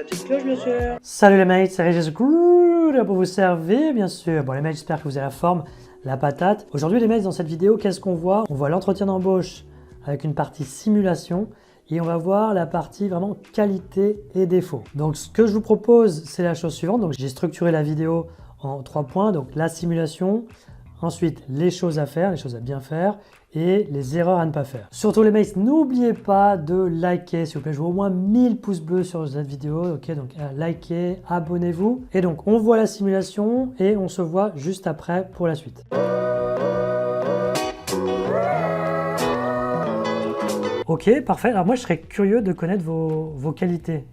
la petite cloche bien sûr. Salut les mates, c'est Régis Good pour vous servir bien sûr. Bon les mates, j'espère que vous avez la forme, la patate. Aujourd'hui les mates, dans cette vidéo, qu'est-ce qu'on voit? On voit l'entretien d'embauche avec une partie simulation et on va voir la partie vraiment qualité et défaut. Donc ce que je vous propose, c'est la chose suivante. Donc j'ai structuré la vidéo en 3 points. Donc la simulation, ensuite les choses à faire, les choses à bien faire et les erreurs à ne pas faire. Surtout les mates, n'oubliez pas de liker, s'il vous plaît. Je veux au moins 1000 pouces bleus sur cette vidéo. Ok, donc likez, abonnez-vous. Et donc on voit la simulation et on se voit juste après pour la suite. Ok, parfait. Alors moi je serais curieux de connaître vos qualités.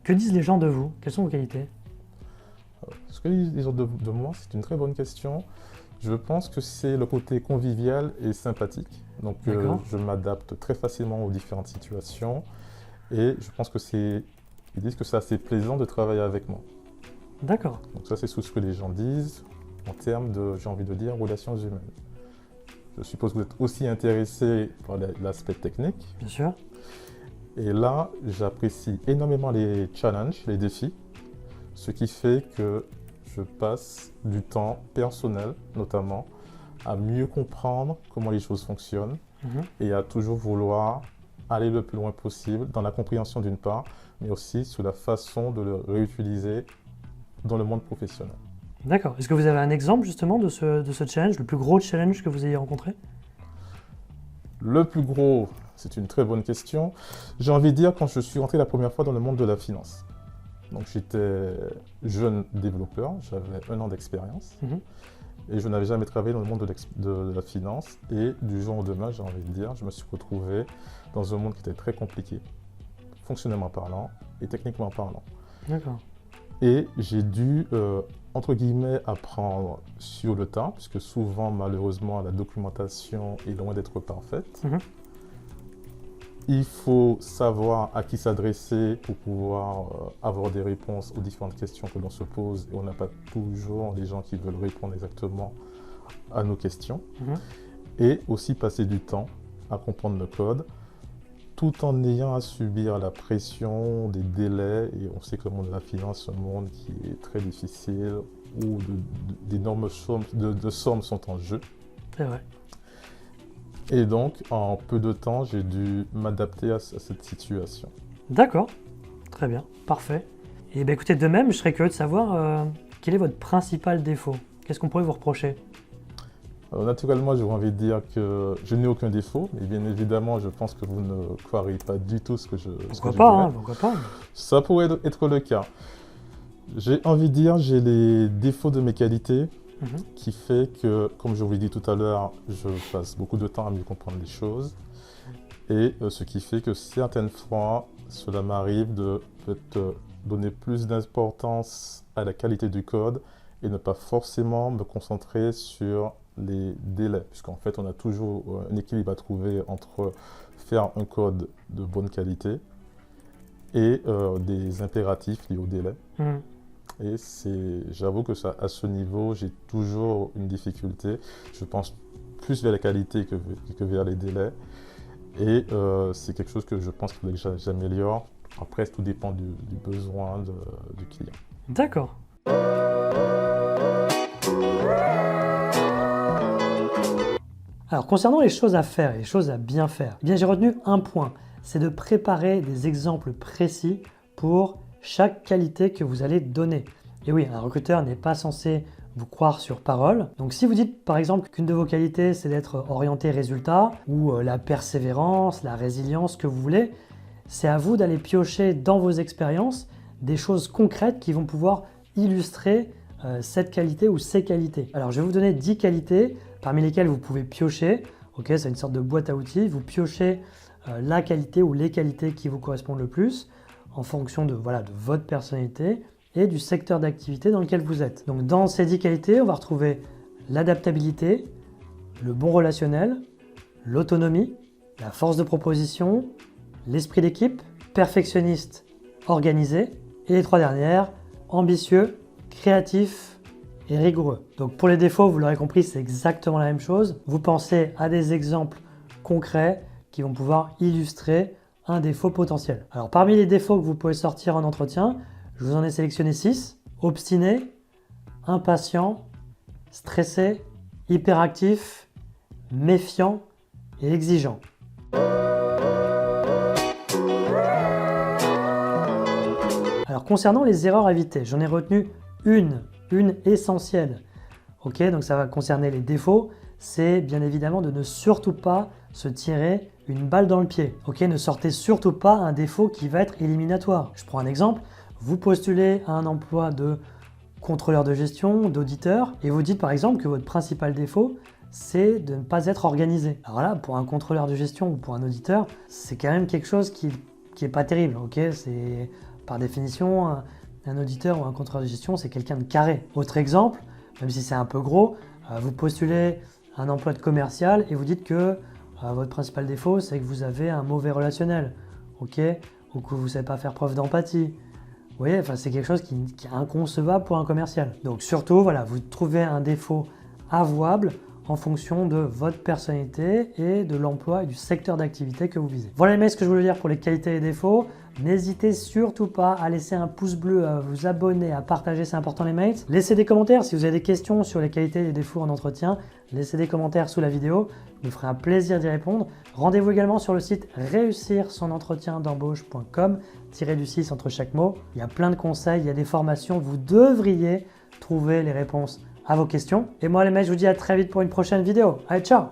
Que disent les gens de vous? Quelles sont vos qualités? Ce que disent les gens de moi, c'est une très bonne question. Je pense que c'est le côté convivial et sympathique. Donc je m'adapte très facilement aux différentes situations et je pense que ils disent que c'est assez plaisant de travailler avec moi. D'accord. Donc ça c'est ce que les gens disent en termes de, j'ai envie de dire, relations humaines. Je suppose que vous êtes aussi intéressé par l'aspect technique. Bien sûr. Et là, j'apprécie énormément les challenges, les défis, ce qui fait que je passe du temps personnel, notamment, à mieux comprendre comment les choses fonctionnent et à toujours vouloir aller le plus loin possible dans la compréhension d'une part, mais aussi sur la façon de le réutiliser dans le monde professionnel. D'accord. Est-ce que vous avez un exemple justement de ce challenge, le plus gros challenge que vous ayez rencontré? Le plus gros, c'est une très bonne question. J'ai envie de dire quand je suis rentré la première fois dans le monde de la finance. Donc j'étais jeune développeur, j'avais 1 an d'expérience et je n'avais jamais travaillé dans le monde de la finance et du jour au lendemain, j'ai envie de dire, je me suis retrouvé dans un monde qui était très compliqué, fonctionnellement parlant et techniquement parlant. D'accord. Et j'ai dû, entre guillemets, apprendre sur le tas, puisque souvent, malheureusement, la documentation est loin d'être parfaite. Il faut savoir à qui s'adresser pour pouvoir avoir des réponses aux différentes questions que l'on se pose et on n'a pas toujours les gens qui veulent répondre exactement à nos questions. Et aussi passer du temps à comprendre le code tout en ayant à subir la pression des délais. Et on sait que le monde de la finance, c'est un monde qui est très difficile où d'énormes sommes sont en jeu. C'est vrai. Et donc, en peu de temps, j'ai dû m'adapter à cette situation. D'accord, très bien, parfait. Et bien écoutez, de même, je serais curieux de savoir quel est votre principal défaut. Qu'est-ce qu'on pourrait vous reprocher? Alors, naturellement, j'aurais envie de dire que je n'ai aucun défaut, mais bien évidemment, je pense que vous ne croirez pas du tout ce que je dirais. Pourquoi pas? Ça pourrait être le cas. J'ai envie de dire, j'ai les défauts de mes qualités, qui fait que, comme je vous l'ai dit tout à l'heure, je passe beaucoup de temps à mieux comprendre les choses. Et ce qui fait que certaines fois, cela m'arrive de peut-être donner plus d'importance à la qualité du code et ne pas forcément me concentrer sur les délais. Puisqu'en fait, on a toujours un équilibre à trouver entre faire un code de bonne qualité et des impératifs liés au délai. Et j'avoue que à ce niveau, j'ai toujours une difficulté. Je pense plus vers la qualité que vers les délais. Et c'est quelque chose que je pense qu'il faudrait que j'améliore. Après, tout dépend du besoin du client. D'accord. Alors, concernant les choses à faire et les choses à bien faire, eh bien, j'ai retenu un point. C'est de préparer des exemples précis pour chaque qualité que vous allez donner. Et oui, un recruteur n'est pas censé vous croire sur parole. Donc si vous dites par exemple qu'une de vos qualités c'est d'être orienté résultat ou la persévérance, la résilience, que vous voulez, c'est à vous d'aller piocher dans vos expériences des choses concrètes qui vont pouvoir illustrer cette qualité ou ces qualités. Alors je vais vous donner 10 qualités parmi lesquelles vous pouvez piocher. Ok, c'est une sorte de boîte à outils. Vous piochez la qualité ou les qualités qui vous correspondent le plus en fonction de votre personnalité et du secteur d'activité dans lequel vous êtes. Donc dans ces 10 qualités, on va retrouver l'adaptabilité, le bon relationnel, l'autonomie, la force de proposition, l'esprit d'équipe, perfectionniste, organisé, et les 3 dernières, ambitieux, créatif et rigoureux. Donc pour les défauts, vous l'aurez compris, c'est exactement la même chose. Vous pensez à des exemples concrets qui vont pouvoir illustrer un défaut potentiel. Alors parmi les défauts que vous pouvez sortir en entretien, je vous en ai sélectionné 6. Obstiné, impatient, stressé, hyperactif, méfiant et exigeant. Alors concernant les erreurs à éviter, j'en ai retenu une essentielle. Ok, donc ça va concerner les défauts, c'est bien évidemment de ne surtout pas se tirer une balle dans le pied. Ok, ne sortez surtout pas un défaut qui va être éliminatoire. Je prends un exemple, vous postulez à un emploi de contrôleur de gestion, d'auditeur, et vous dites par exemple que votre principal défaut, c'est de ne pas être organisé. Alors là, pour un contrôleur de gestion ou pour un auditeur, c'est quand même quelque chose qui est pas terrible. Ok, c'est par définition, un auditeur ou un contrôleur de gestion, c'est quelqu'un de carré. Autre exemple, même si c'est un peu gros, vous postulez un emploi de commercial et vous dites que votre principal défaut, c'est que vous avez un mauvais relationnel, ok, ou que vous ne savez pas faire preuve d'empathie. Vous voyez, enfin, c'est quelque chose qui est inconcevable pour un commercial. Donc surtout, voilà, vous trouvez un défaut avouable en fonction de votre personnalité et de l'emploi et du secteur d'activité que vous visez. Voilà les mails, ce que je voulais dire pour les qualités et défauts. N'hésitez surtout pas à laisser un pouce bleu, à vous abonner, à partager, c'est important les mails. Laissez des commentaires si vous avez des questions sur les qualités et les défauts en entretien. Laissez des commentaires sous la vidéo, je me ferai un plaisir d'y répondre. Rendez-vous également sur le site réussir-son-entretien-d'embauche.com-du-6 entre chaque mot. Il y a plein de conseils, il y a des formations, vous devriez trouver les réponses à vos questions. Et moi les mecs, je vous dis à très vite pour une prochaine vidéo. Allez, ciao!